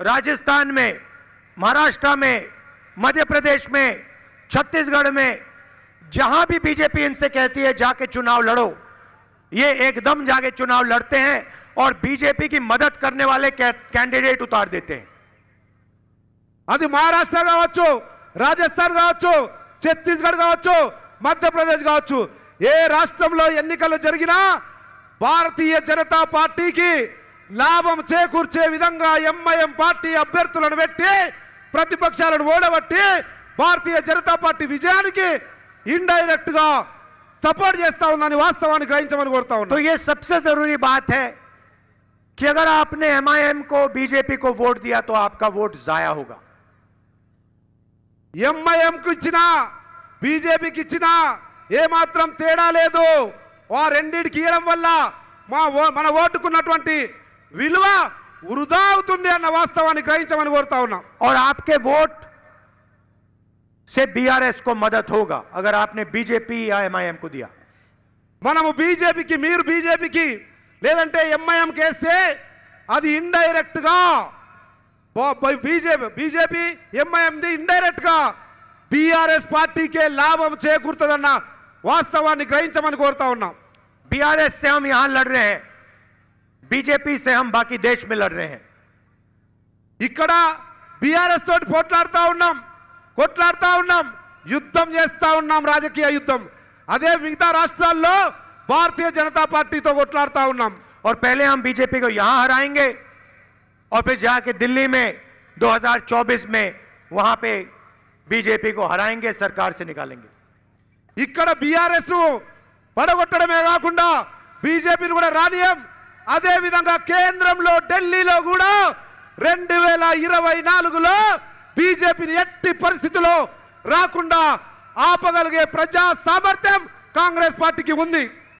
राजस्थान में, महाराष्ट्र में, मध्य प्रदेश में, छत्तीसगढ़ में जहां भी बीजेपी इनसे कहती है जाके चुनाव लड़ो, ये एकदम जाके चुनाव लड़ते हैं और बीजेपी की मदद करने वाले कैंडिडेट उतार देते हैं। అది మహారాష్ట్ర కావచ్చు, రాజస్థాన్ కావచ్చు, ఛత్తీస్గఢ్ కావచ్చు, మధ్యప్రదేశ్ కావచ్చు, ఏ రాష్ట్రంలో ఎన్నికలు జరిగినా భారతీయ జనతా పార్టీకి లాభం చేకూర్చే విధంగా ఎంఐఎం పార్టీ అభ్యర్థులను పెట్టి ప్రతిపక్షాలను ఓడగొట్టి భారతీయ జనతా పార్టీ విజయానికి ఇండైరెక్ట్ గా सपोर्ट చేస్తా ఉందని వాస్తవాన్ని గ్రహించమని కోరుతా ఉన్నాను। तो ये सबसे जरूरी बात है कि अगर आपने एमआईएम को, बीजेपी को वोट दिया तो आपका वोट जाया होगा। ఎంఐఎం కు ఇచ్చినా బీజేపీకి ఇచ్చినా ఏ మాత్రం తేడా లేదు। ఆ రెండిటికి ఇవ్వడం వల్ల మన ఓటుకున్నటువంటి విలువ వృధా అవుతుంది అన్న వాస్తవాన్ని గ్రహించమని కోరుతా ఉన్నాం। और आपके वोट से बीआरएस को मदद होगा अगर आपने बीजेपी या एमआईएम को दिया। మనము బీజేపీకి, మీరు బీజేపీకి లేదంటే ఎంఐఎం కేస్తే అది ఇండైరెక్ట్ గా బీజేపీ ఎంఐఎం ది ఇండైరెక్ట్ గా బీఆర్ఎస్ పార్టీకే లాభం చేకూరుతుందన్న వాస్తవాన్ని గ్రహించమని కోరుతా ఉన్నాం। बीआरएस से हम यहां लड़ रहे हैं, बीजेपी से हम बाकी देश में लड़ रहे हैं। ఇక్కడ బీఆర్ఎస్ తోటి పోట్లాడుతా ఉన్నాం, యుద్ధం చేస్తా ఉన్నాం, రాజకీయ యుద్ధం। అదే మిగతా రాష్ట్రాల్లో భారతీయ జనతా పార్టీతో కొట్లాడుతా ఉన్నాం। और पहले हम बीजेपी को यहां हराएंगे और फिर जाके दिल्ली में 2024 में वहां पे बीजेपी को हराएंगे, सरकार से निकालेंगे। ఇక్కడ బీఆర్ఎస్ ను పడగొట్టడమే కాకుండా బీజేపీని కూడా రానియం। అదే విధంగా కేంద్రంలో ఢిల్లీలో కూడా 2024లో బీజేపీని ఎట్టి పరిస్థితుల్లో రాకుండా ఆపగలిగే ప్రజా సామర్థ్యం కాంగ్రెస్ పార్టీకి ఉంది।